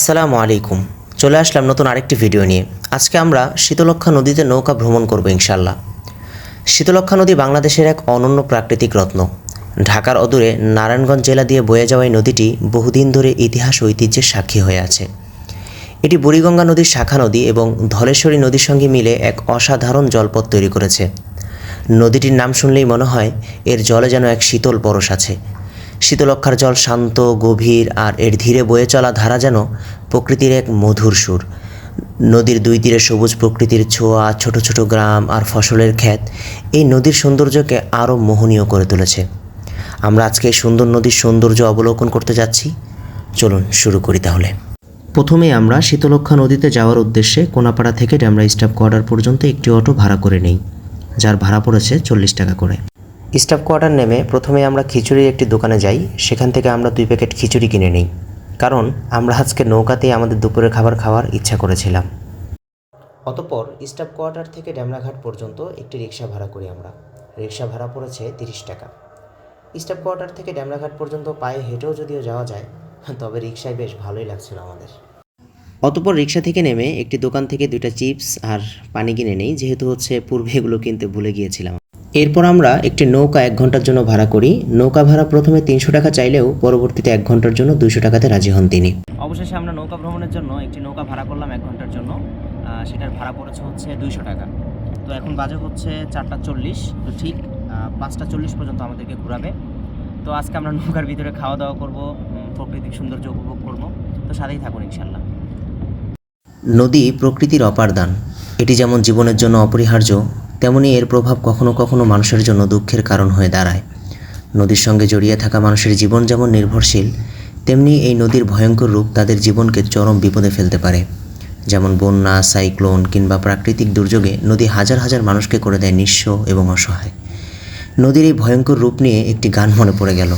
আসসালামু আলাইকুম। চলে আসলাম নতুন আরেকটি ভিডিও নিয়ে। আজকে আমরা শীতলক্ষ্যা নদীতে নৌকা ভ্রমণ করব ইনশাল্লাহ। শীতলক্ষ্যা নদী বাংলাদেশের এক অনন্য প্রাকৃতিক রত্ন। ঢাকার অদূরে নারায়ণগঞ্জ জেলা দিয়ে বয়ে যাওয়া এই নদীটি বহুদিন ধরে ইতিহাস ও ঐতিহ্যের সাক্ষী হয়ে আছে। এটি বুড়িগঙ্গা নদীর শাখা নদী এবং ধলেশ্বরী নদীর সঙ্গে মিলে এক অসাধারণ জলপথ তৈরি করেছে। নদীটির নাম শুনলেই মনে হয় এর জলে যেন এক শীতল পরশ আছে। শীতলক্ষ্যার জল শান্ত, গভীর, আর এর ধীরে বয়ে চলা ধারা যেন প্রকৃতির এক মধুর সুর। নদীর দুই তীরে সবুজ প্রকৃতির ছোঁয়া, ছোট ছোট গ্রাম আর ফসলের ক্ষেত এই নদীর সৌন্দর্যকে আরও মোহনীয় করে তুলেছে। আমরা আজকে এই সুন্দর নদীর সৌন্দর্য অবলোকন করতে যাচ্ছি। চলুন শুরু করি তাহলে। প্রথমে আমরা শীতলক্ষ্যা নদীতে যাওয়ার উদ্দেশ্যে কোনাপাড়া থেকে ডেমরা স্টাফ কোয়ার্টার পর্যন্ত একটি অটো ভাড়া করে নেই, যার ভাড়া পড়েছে 40 টাকা করে। স্টাফ কোয়ার্টার নেমে প্রথমে আমরা খিচুড়ির একটি দোকানে যাই। সেখান থেকে আমরা 2 প্যাকেট খিচুড়ি কিনে নিই, কারণ আমরা আজকে নৌকাতেই আমাদের দুপুরের খাবার খাওয়ার ইচ্ছা করেছিলাম। অতঃপর স্টাফ কোয়ার্টার থেকে ডেমরাঘাট পর্যন্ত একটি রিক্সা ভাড়া করি আমরা। রিক্সা ভাড়া পড়েছে 30 টাকা। স্টাফ কোয়ার্টার থেকে ডেমরাঘাট পর্যন্ত পায়ে হেঁটেও যদিও যাওয়া যায়, তবে রিক্সায় বেশ ভালোই লাগছিল আমাদের। অতঃপর রিক্সা থেকে নেমে একটি দোকান থেকে 2টা চিপস আর পানি কিনে নেই, যেহেতু পূর্বে এগুলো কিনতে ভুলে গিয়েছিলাম। এরপর আমরা একটি নৌকা 1 ঘন্টার জন্য ভাড়া করি। নৌকা ভাড়া প্রথমে 300 টাকা চাইলেও পরবর্তীতে 1 ঘন্টার জন্য 200 টাকাতে রাজি হন তিনি। অবশেষে আমরা নৌকা ভ্রমণের জন্য একটি নৌকা ভাড়া করলাম 1 ঘন্টার জন্য। সেটার ভাড়া পড়েছে 200 টাকা। তো এখন বাজে 4টা 40। তো ঠিক 5টা 40 পর্যন্ত আমাদেরকে ঘোরাবে। তো আজকে আমরা নৌকার ভিতরে খাওয়া দাওয়া করব, প্রাকৃতিক সৌন্দর্য উপভোগ করব। তো সাথেই থাকুন ইনশাল্লাহ। নদী প্রকৃতির অপার দান। এটি যেমন জীবনের জন্য অপরিহার্য, তেমনি এর প্রভাব কখনো কখনো মানুষের জন্য দুঃখের কারণ হয়ে দাঁড়ায়। নদীর সঙ্গে জড়িয়ে থাকা মানুষের জীবন যেমন নির্ভরশীল, তেমনি এই নদীর ভয়ঙ্কর রূপ তাদের জীবনকে চরম বিপদে ফেলতে পারে। যেমন বন্যা, সাইক্লোন কিংবা প্রাকৃতিক দুর্যোগে নদী হাজার হাজার মানুষকে করে দেয় নিঃস্ব এবং অসহায়। নদীর এই ভয়ঙ্কর রূপ নিয়ে একটি গান মনে পড়ে গেল,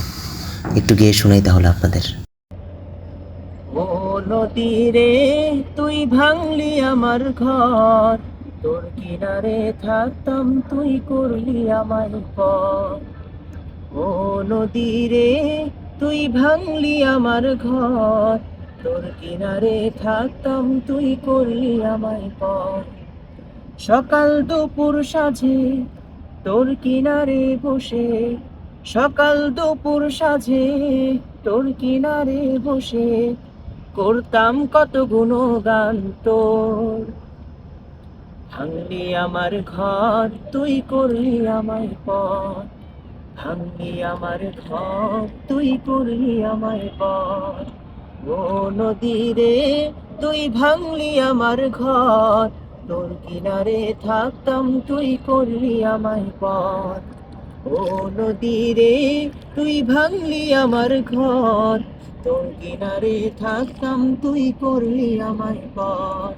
একটু গেয়ে শোনাই তাহলে আপনাদের। ও নদী রে, তুই ভাঙলি আমার ঘর, তোর কিনারে থাকতাম, তুই করলি আমার পর। ও নদী রে, তুই ভাঙলি আমার ঘর, তোর কিনারে থাকতাম, তুই করলি আমায় পর। সকাল দুপুর সাঁঝে তোর কিনারে বসে, সকাল দুপুর সাঁঝে তোর কিনারে বসে, করতাম কত গুণগান তোর। ভাঙলি আমার ঘর, তুই করলি আমায় পর। ভাঙলি আমার ঘর, তুই করলি আমায় পর। ও নদী রে, তুই ভাঙলি আমার ঘর, তোর কিনারে থাকতাম, তুই করলি আমায় পর। ও নদী রে, তুই ভাঙলি আমার ঘর, তোর কিনারে থাকতাম, তুই করলি আমায় পর।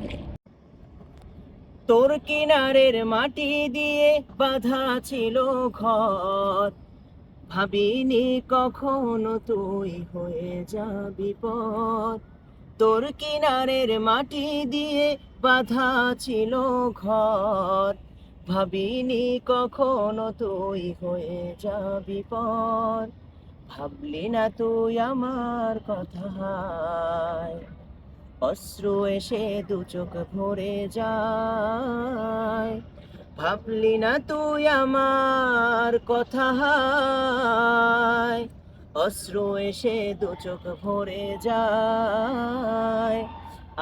তোর কিনারের মাটি দিয়ে বাঁধা ছিল ঘর, ভাবিনি কখনো তুই হয়ে যাবি পর। তোর কিনারের মাটি দিয়ে বাঁধা ছিল ঘর, ভাবিনি কখনো তুই হয়ে যাবি পর। ভাবলি না তুই আমার কথা, অশ্রু এসে 2 চোখ ভরে যায়। ভাবলি না তুই আমার কথা, অশ্রু এসে 2 চোখ ভরে যায়।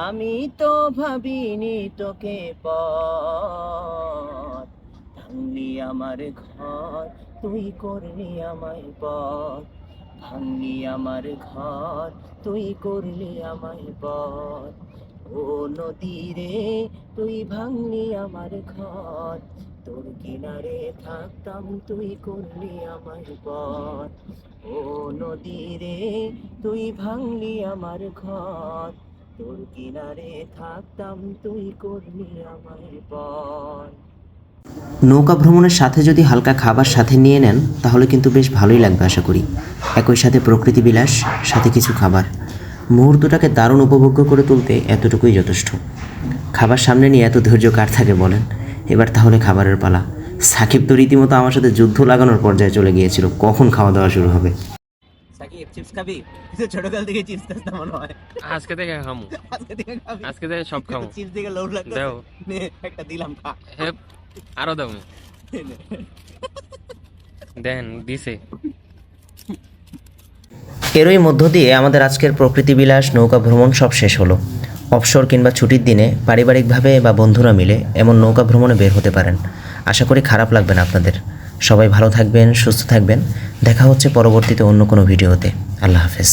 আমি তো ভাবিনি তোকে পর। ভাঙলি আমার ঘর, তুই করলি আমায় পর। ভাঙলি আমার ঘর, তুই করলি আমায় পর। ও নদী রে, তুই ভাঙলি আমার ঘর, তোর কিনারে থাকতাম, তুই করলি আমায় পর। ও নদী রে, তুই ভাঙলি আমার ঘর, তোর কিনারে থাকতাম, তুই করলি আমায় পর। নৌকা ভ্রমণের সাথে যদি হালকা খাবার সাথে নিয়ে নেন তাহলে কিন্তু বেশ ভালোই লাগবে আশা করি। একই সাথে প্রকৃতি বিলাস, সাথে কিছু খাবার। মুহূর্তটাকে দারুণ উপভোগ্য করে তুলতে এতটুকুই যথেষ্ট। খাবার সামনে নিয়ে এত ধৈর্য কার থাকে বলেন? এবার তাহলে খাবারের পালা। সাকিব তো রীতিমতো আমার সাথে যুদ্ধ লাগানোর পর্যায়ে চলে গিয়েছিল, কখন খাওয়া দাওয়া শুরু হবে। সাকিব চিপস খাবি? তুই ছোটকাল থেকে চিপস খাস না মনে হয়। আজকে থেকে খামু, আজকে থেকে খাবি? আজকে থেকে সব খামু। চিপস দিকে লোভ লাগতো। দেও নে একটা দিলাম, খা। হে, আরো দাও নে। দেন দিছে। এরই মধ্য দিয়ে আমাদের আজকের প্রকৃতি বিলাস নৌকা ভ্রমণ সব শেষ হলো। অবসর কিংবা ছুটির দিনে পারিবারিকভাবে বা বন্ধুরা মিলে এমন নৌকা ভ্রমণে বের হতে পারেন। আশা করি খারাপ লাগবে না আপনাদের। সবাই ভালো থাকবেন, সুস্থ থাকবেন। দেখা হচ্ছে পরবর্তীতে অন্য কোনো ভিডিওতে। আল্লাহ হাফেজ।